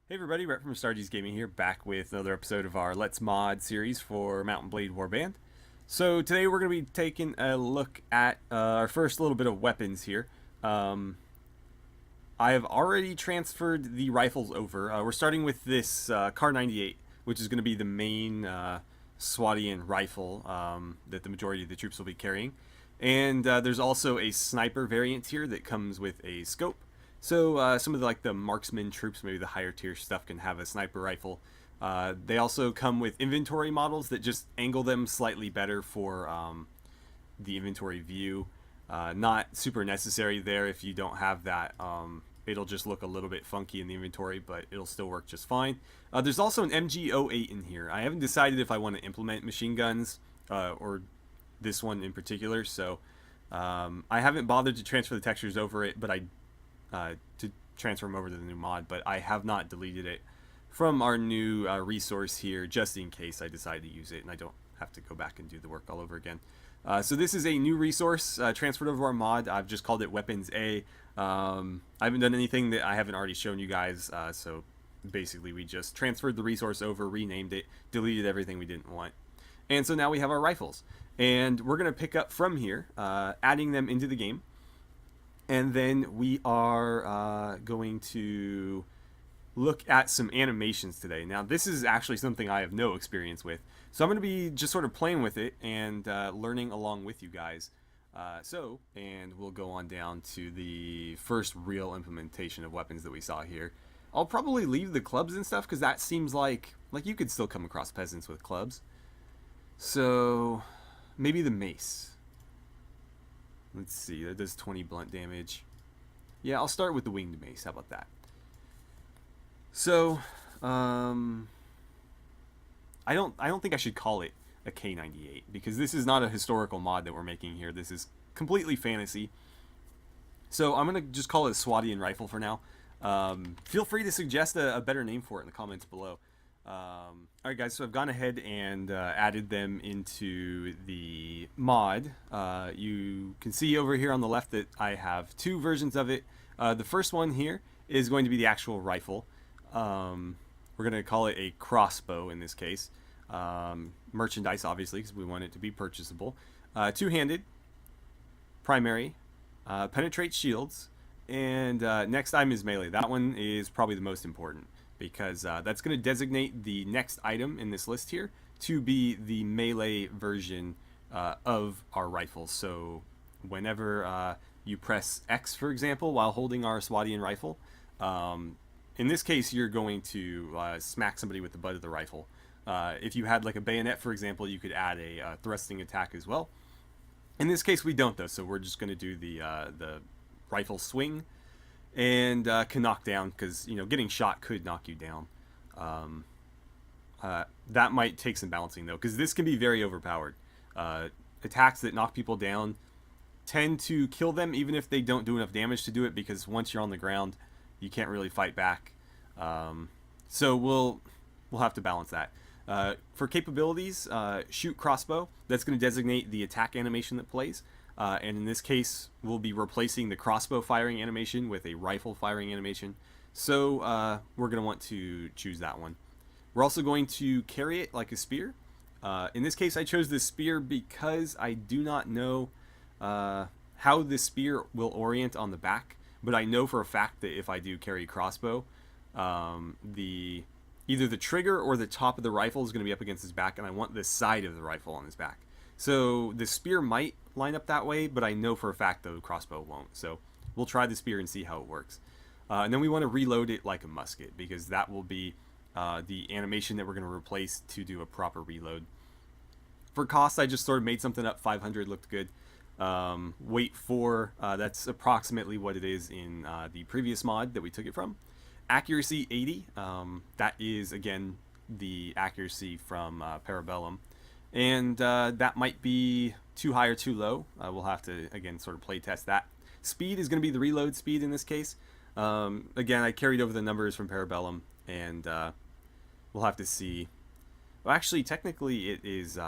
Hey everybody, Rhett from AstartesGaming here, back with another episode of our Let's Mod series for Mountain Blade Warband. So today we're going to be taking a look at our first little bit of weapons here. I have already transferred the rifles over. We're starting with this Car 98, which is going to be the main Swadian rifle that the majority of the troops will be carrying. And there's also a sniper variant here that comes with a scope. So some of the marksman troops, maybe the higher tier stuff, can have a sniper rifle. They also come with inventory models that just angle them slightly better for the inventory view. Not super necessary there if you don't have that. It'll just look a little bit funky in the inventory, but it'll still work just fine. There's also an MG08 in here. I haven't decided if I want to implement machine guns or this one in particular, so I haven't bothered to transfer the textures over it, but to transfer them over to the new mod, but I have not deleted it from our new resource here, just in case I decide to use it and I don't have to go back and do the work all over again. So this is a new resource transferred over our mod. I've just called it Weapons A. I haven't done anything that I haven't already shown you guys, so basically we just transferred the resource over, renamed it, deleted everything we didn't want. And so now we have our rifles. And we're going to pick up from here, adding them into the game. And then we are going to look at some animations today. Now, this is actually something I have no experience with. So I'm going to be just sort of playing with it and learning along with you guys. And we'll go on down to the first real implementation of weapons that we saw here. I'll probably leave the clubs and stuff because that seems like you could still come across peasants with clubs. So maybe the mace. Let's see, that does 20 blunt damage. Yeah, I'll start with the winged mace. How about that? So, I don't think I should call it a K98 because this is not a historical mod that we're making here. This is completely fantasy. So I'm gonna just call it a Swadian rifle for now. Feel free to suggest a better name for it in the comments below. Alright guys, so I've gone ahead and added them into the mod. You can see over here on the left that I have two versions of it. The first one here is going to be the actual rifle. We're going to call it a crossbow in this case. Merchandise, obviously, because we want it to be purchasable. Two-handed, primary, penetrates shields, and next item is melee. That one is probably the most important, because that's going to designate the next item in this list here to be the melee version of our rifle. So whenever you press X, for example, while holding our Swadian rifle, in this case you're going to smack somebody with the butt of the rifle. If you had like a bayonet, for example, you could add a thrusting attack as well. In this case we don't though, so we're just going to do the rifle swing. And can knock down, because getting shot could knock you down. That might take some balancing though, because this can be very overpowered. Attacks that knock people down tend to kill them even if they don't do enough damage to do it, because once you're on the ground you can't really fight back. So we'll have to balance that. For capabilities, shoot crossbow. That's going to designate the attack animation that plays. And in this case, we'll be replacing the crossbow firing animation with a rifle firing animation. So we're going to want to choose that one. We're also going to carry it like a spear. In this case, I chose this spear because I do not know how the spear will orient on the back. But I know for a fact that if I do carry crossbow, either the trigger or the top of the rifle is going to be up against his back, and I want the side of the rifle on his back. So the spear might line up that way, but I know for a fact the crossbow won't. So we'll try the spear and see how it works. And then we want to reload it like a musket, because that will be the animation that we're going to replace to do a proper reload. For cost, I just sort of made something up. 500 looked good. Weight 4, that's approximately what it is in the previous mod that we took it from. Accuracy 80, that is again the accuracy from Parabellum. And that might be too high or too low. We'll have to, again, sort of play test that. Speed is going to be the reload speed in this case. Again, I carried over the numbers from Parabellum, and we'll have to see. Well, actually, technically, it is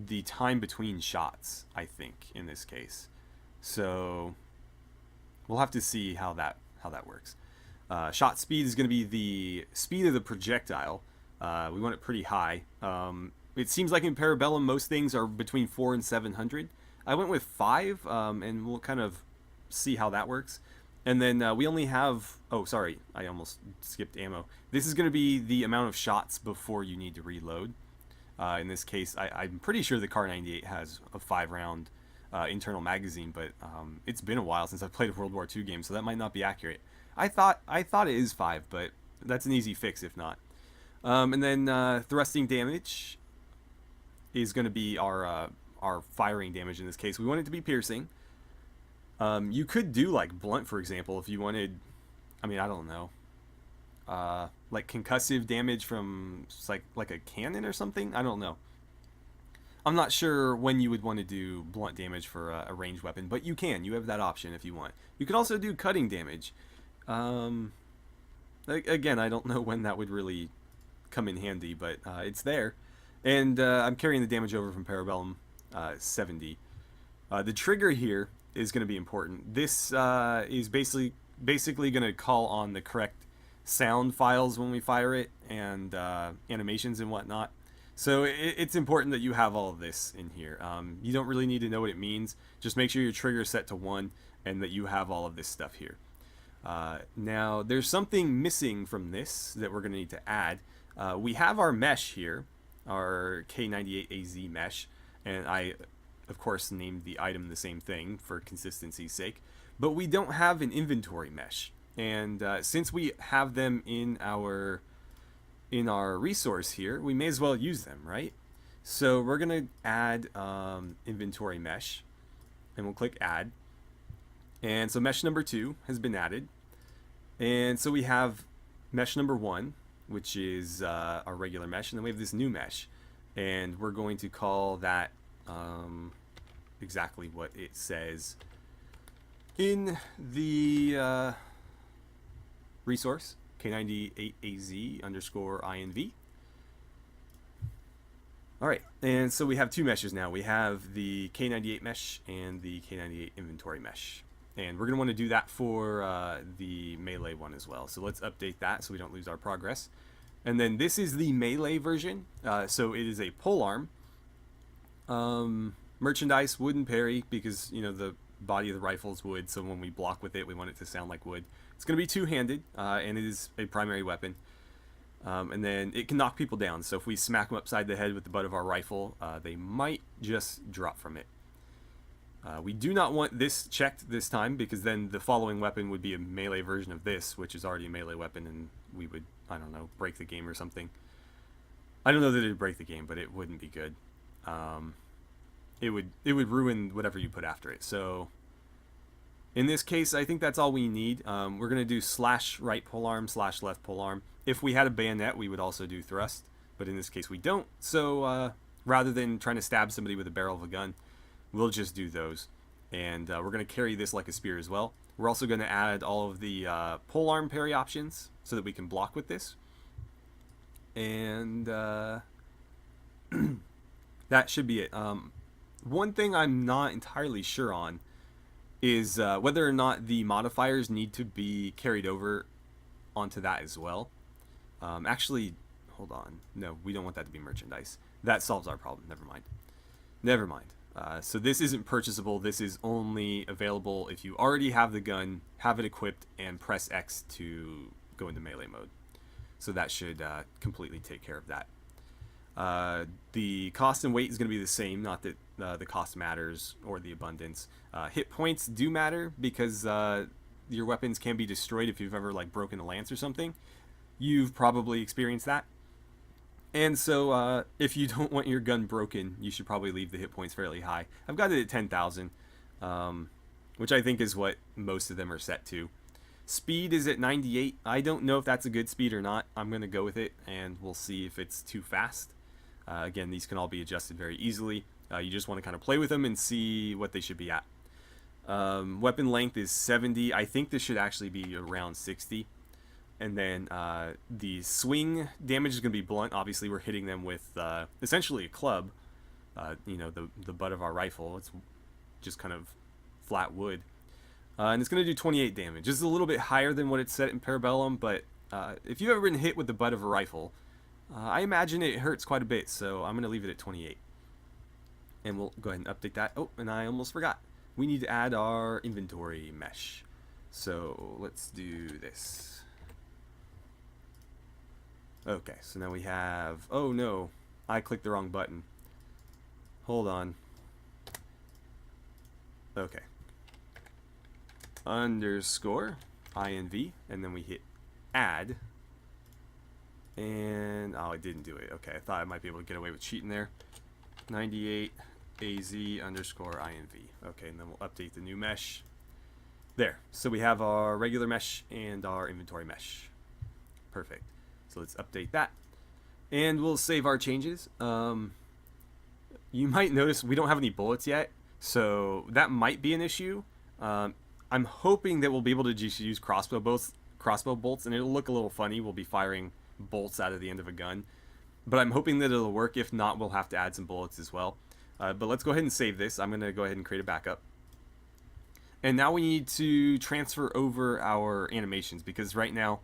the time between shots, I think, in this case. So we'll have to see how that works. Shot speed is going to be the speed of the projectile. We want it pretty high. It seems like in Parabellum most things are between 4 and 700. I went with 5, and we'll kind of see how that works. And then we only have... Oh, sorry. I almost skipped ammo. This is going to be the amount of shots before you need to reload. In this case, I'm pretty sure the Kar98 has a 5-round internal magazine, but it's been a while since I've played a World War II game, so that might not be accurate. I thought it is 5, but that's an easy fix if not. And then thrusting damage is going to be our firing damage in this case. We want it to be piercing. You could do like blunt, for example, if you wanted. I mean, I don't know. Like concussive damage from like a cannon or something. I don't know. I'm not sure when you would want to do blunt damage for a ranged weapon, but you can. You have that option if you want. You can also do cutting damage. Again, I don't know when that would really come in handy, but it's there. And I'm carrying the damage over from Parabellum 70. The trigger here is going to be important. This is basically going to call on the correct sound files when we fire it, and animations and whatnot. So it's important that you have all of this in here. You don't really need to know what it means. Just make sure your trigger is set to 1 and that you have all of this stuff here. Now, there's something missing from this that we're going to need to add. We have our mesh here, our K98AZ mesh, and I, of course, named the item the same thing for consistency's sake, but we don't have an inventory mesh. And since we have them in our resource here, we may as well use them, right? So we're going to add inventory mesh, and we'll click add. And so mesh number 2 has been added. And so we have mesh number 1, which is our regular mesh, and then we have this new mesh. And we're going to call that exactly what it says in the resource, K98AZ_INV. Alright, and so we have 2 meshes now. We have the K98 mesh and the K98 inventory mesh. And we're going to want to do that for the melee one as well. So let's update that so we don't lose our progress. And then this is the melee version. So it is a polearm. Merchandise, wooden parry, because, you know, the body of the rifle is wood. So when we block with it, we want it to sound like wood. It's going to be 2-handed, and it is a primary weapon. And then it can knock people down. So if we smack them upside the head with the butt of our rifle, they might just drop from it. We do not want this checked this time, because then the following weapon would be a melee version of this, which is already a melee weapon, and we would, I don't know, break the game or something. I don't know that it would break the game, but it wouldn't be good. It would ruin whatever you put after it. So in this case, I think that's all we need. We're going to do /right polearm /left polearm. If we had a bayonet, we would also do thrust, but in this case we don't. So rather than trying to stab somebody with the barrel of a gun, we'll just do those. And we're going to carry this like a spear as well. We're also going to add all of the polearm parry options so that we can block with this. And that should be it. One thing I'm not entirely sure on is whether or not the modifiers need to be carried over onto that as well. Actually, hold on. No, we don't want that to be merchandise. That solves our problem. Never mind. Never mind. So this isn't purchasable. This is only available if you already have the gun, have it equipped, and press X to go into melee mode. So that should completely take care of that. The cost and weight is going to be the same, not that the cost matters or the abundance. Hit points do matter because your weapons can be destroyed if you've ever like broken a lance or something. You've probably experienced that. And so if you don't want your gun broken, you should probably leave the hit points fairly high. I've got it at 10,000, which I think is what most of them are set to. Speed is at 98. I don't know if that's a good speed or not. I'm going to go with it, and we'll see if it's too fast. Again, these can all be adjusted very easily. You just want to kind of play with them and see what they should be at. Weapon length is 70. I think this should actually be around 60. And then the swing damage is going to be blunt. Obviously, we're hitting them with essentially a club. You know, the butt of our rifle. It's just kind of flat wood. And it's going to do 28 damage. This is a little bit higher than what it's set in Parabellum, but if you've ever been hit with the butt of a rifle, I imagine it hurts quite a bit, so I'm going to leave it at 28. And we'll go ahead and update that. Oh, and I almost forgot. We need to add our inventory mesh. So let's do this. Okay, so now we have... Oh no, I clicked the wrong button. Hold on. Okay. Underscore INV, and then we hit add. And, oh, I didn't do it. Okay, I thought I might be able to get away with cheating there. 98 AZ underscore INV. Okay, and then we'll update the new mesh. There. So we have our regular mesh and our inventory mesh. Perfect. So let's update that. And we'll save our changes. You might notice we don't have any bullets yet, so that might be an issue. I'm hoping that we'll be able to just use crossbow bolts, and it'll look a little funny. We'll be firing bolts out of the end of a gun. But I'm hoping that it'll work. If not, we'll have to add some bullets as well. But let's go ahead and save this. I'm going to go ahead and create a backup. And now we need to transfer over our animations, because right now,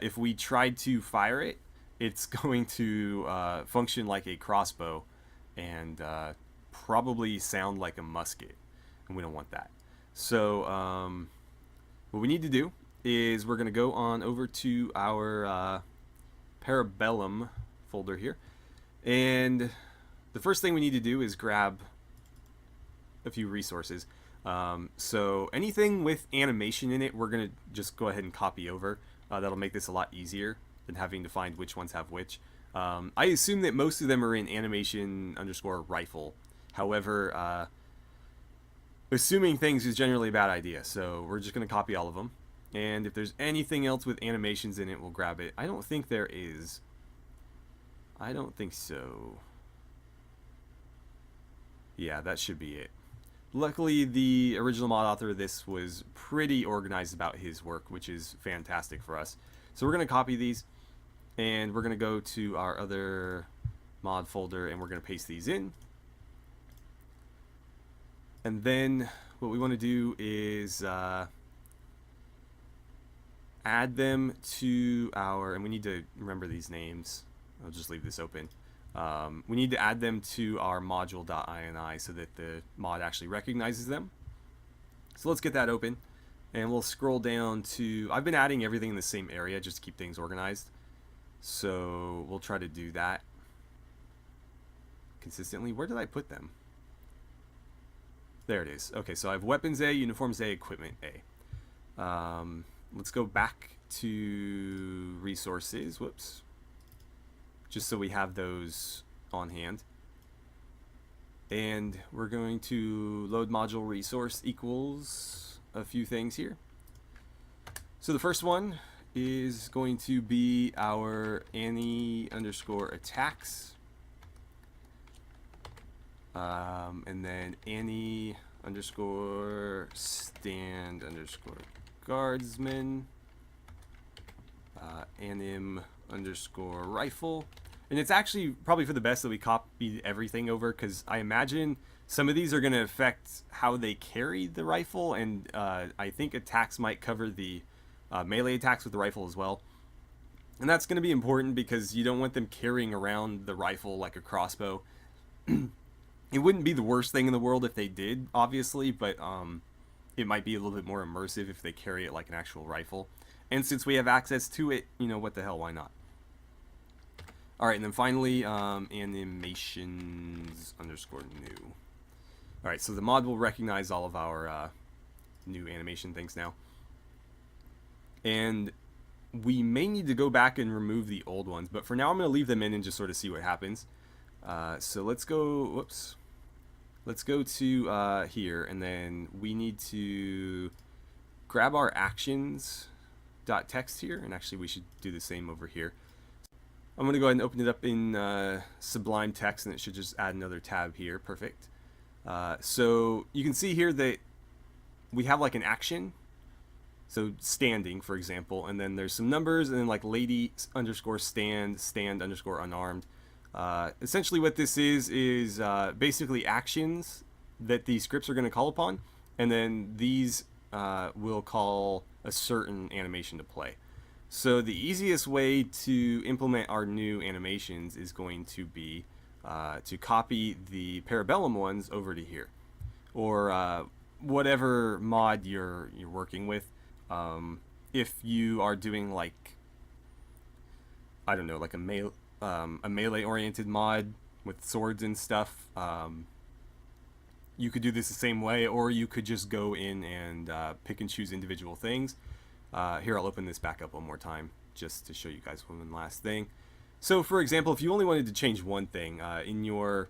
if we tried to fire it, it's going to function like a crossbow and probably sound like a musket, and we don't want that. So what we need to do is we're going to go on over to our Parabellum folder here, and the first thing we need to do is grab a few resources. So anything with animation in it, we're going to just go ahead and copy over. That'll make this a lot easier than having to find which ones have which. I assume that most of them are in animation underscore rifle. However, assuming things is generally a bad idea, so we're just going to copy all of them. And if there's anything else with animations in it, we'll grab it. I don't think there is. I don't think so. Yeah, that should be it. Luckily, the original mod author of this was pretty organized about his work, which is fantastic for us. So we're going to copy these, and we're going to go to our other mod folder, and we're going to paste these in. And then what we want to do is add them to our, and we need to remember these names. I'll just leave this open. We need to add them to our module.ini so that the mod actually recognizes them. So let's get that open, and we'll scroll down to, I've been adding everything in the same area just to keep things organized. So we'll try to do that consistently. Where did I put them? There it is. Okay, so I have weapons A, uniforms A, equipment A. Let's go back to resources. Whoops. Just so we have those on hand. And we're going to load module resource equals a few things here. So the first one is going to be our Annie underscore attacks. And then Annie underscore stand underscore guardsman. Anim underscore rifle. And it's actually probably for the best that we copied everything over, because I imagine some of these are going to affect how they carry the rifle, and I think attacks might cover the melee attacks with the rifle as well. And that's going to be important because you don't want them carrying around the rifle like a crossbow. It wouldn't be the worst thing in the world if they did, obviously, but it might be a little bit more immersive if they carry it like an actual rifle. And since we have access to it, you know, what the hell, why not? Alright, and then finally, animations underscore new. Alright, so the mod will recognize all of our new animation things now. And we may need to go back and remove the old ones, but for now I'm going to leave them in and just sort of see what happens. So let's go, whoops. Let's go to here, and then we need to grab our actions.txt here, and actually we should do the same over here. I'm going to go ahead and open it up in Sublime Text, and it should just add another tab here. Perfect. So you can see here that we have like an action. So standing, for example, and then there's some numbers, and then like lady underscore stand underscore unarmed. Essentially what this is basically actions that these scripts are going to call upon, and then these will call a certain animation to play. So the easiest way to implement our new animations is going to be to copy the Parabellum ones over to here, or whatever mod you're working with. If you are doing like, I don't know, like a melee oriented mod with swords and stuff, you could do this the same way, or you could just go in and pick and choose individual things. Here, I'll open this back up one more time just to show you guys one last thing. So for example, if you only wanted to change one thing in your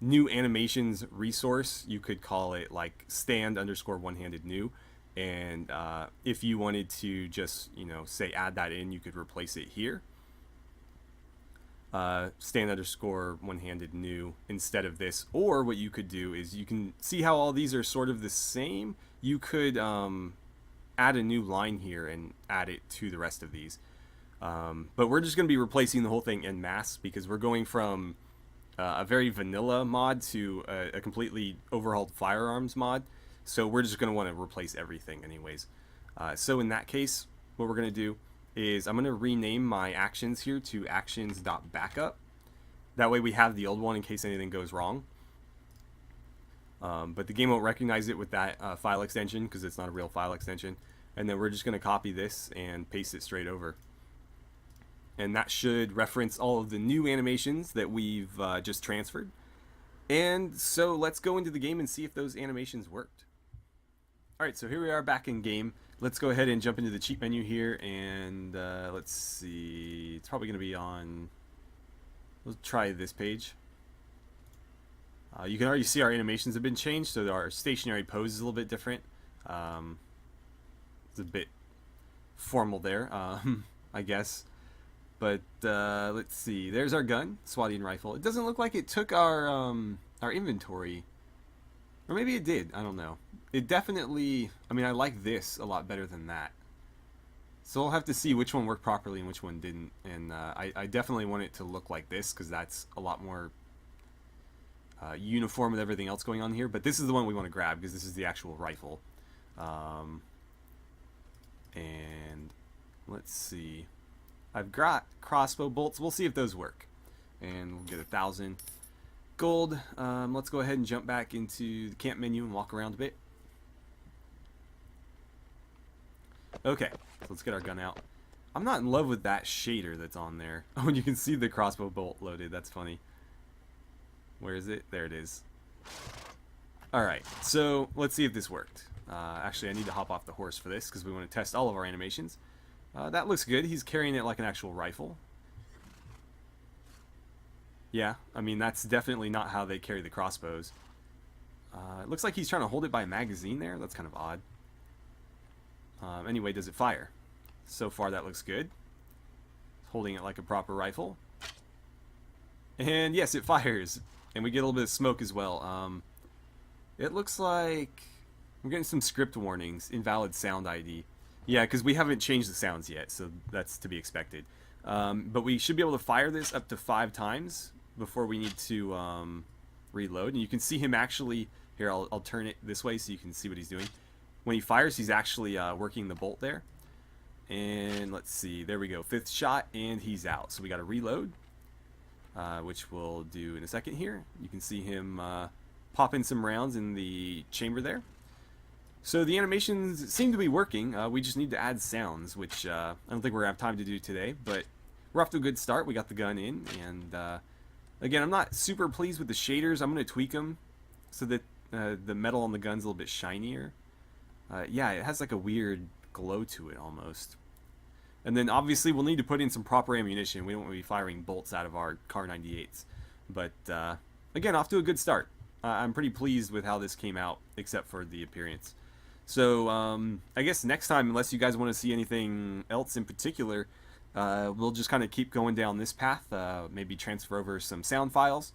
new animations resource, you could call it like stand underscore one-handed new, and if you wanted to just, you know, say add that in, you could replace it here, stand underscore one-handed new instead of this. Or what you could do is, you can see how all these are sort of the same. You could add a new line here and add it to the rest of these, but we're just going to be replacing the whole thing en masse because we're going from a very vanilla mod to a completely overhauled firearms mod. So we're just going to want to replace everything anyways. So in that case, what we're going to do is I'm going to rename my actions here to actions.backup. That way we have the old one in case anything goes wrong. But the game won't recognize it with that file extension because it's not a real file extension. And then we're just going to copy this and paste it straight over. And that should reference all of the new animations that we've just transferred. And so let's go into the game and see if those animations worked. Alright, so here we are back in game. Let's go ahead and jump into the cheat menu here, and let's see, it's probably going to be on, let's try this page. You can already see our animations have been changed, so our stationary pose is a little bit different. It's a bit formal there, I guess. But let's see, there's our gun, Swadian rifle. It doesn't look like it took our inventory. Or maybe it did, I don't know. It definitely, I mean, I like this a lot better than that. So we'll have to see which one worked properly and which one didn't. And I definitely want it to look like this because that's a lot more uniform with everything else going on here. But this is the one we want to grab because this is the actual rifle. And let's see. I've got crossbow bolts. We'll see if those work. And we'll get 1,000 gold. Let's go ahead and jump back into the camp menu and walk around a bit. Okay, so let's get our gun out. I'm not in love with that shader that's on there. Oh, and you can see the crossbow bolt loaded. That's funny. Where is it? There it is. Alright, so let's see if this worked. Actually, I need to hop off the horse for this because we want to test all of our animations. That looks good. He's carrying it like an actual rifle. Yeah, I mean, that's definitely not how they carry the crossbows. It looks like he's trying to hold it by a magazine there. That's kind of odd. Anyway, does it fire? So far, that looks good. Holding it like a proper rifle. And yes, it fires. And we get a little bit of smoke as well. It looks like we're getting some script warnings. Invalid sound ID. Yeah, because we haven't changed the sounds yet, so that's to be expected. But we should be able to fire this up to 5 times before we need to reload. And you can see him actually... Here, I'll turn it this way so you can see what he's doing. When he fires, he's actually working the bolt there. And let's see, there we go. 5th shot, and he's out. So we got to reload, which we'll do in a second here. You can see him pop in some rounds in the chamber there. So the animations seem to be working. We just need to add sounds, which I don't think we're going to have time to do today. But we're off to a good start. We got the gun in. And again, I'm not super pleased with the shaders. I'm going to tweak them so that the metal on the gun's a little bit shinier. Yeah, it has like a weird glow to it almost. And then obviously we'll need to put in some proper ammunition. We don't want to be firing bolts out of our Kar 98s. But again, off to a good start. I'm pretty pleased with how this came out, except for the appearance. So I guess next time, unless you guys want to see anything else in particular, we'll just kind of keep going down this path. Maybe transfer over some sound files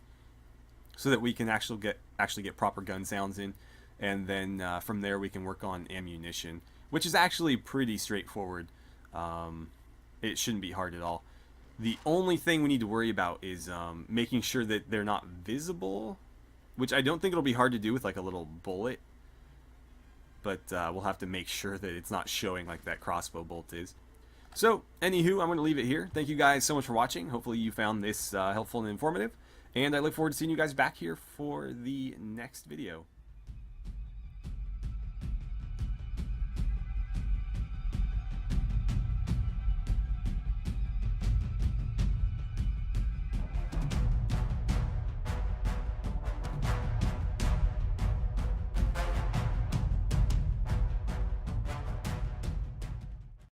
so that we can actually get proper gun sounds in. And then from there we can work on ammunition, which is actually pretty straightforward. It shouldn't be hard at all. The only thing we need to worry about is making sure that they're not visible, which I don't think it'll be hard to do with like a little bullet. but we'll have to make sure that it's not showing like that crossbow bolt is. So, anywho, I'm going to leave it here. Thank you guys so much for watching. Hopefully you found this helpful and informative, and I look forward to seeing you guys back here for the next video.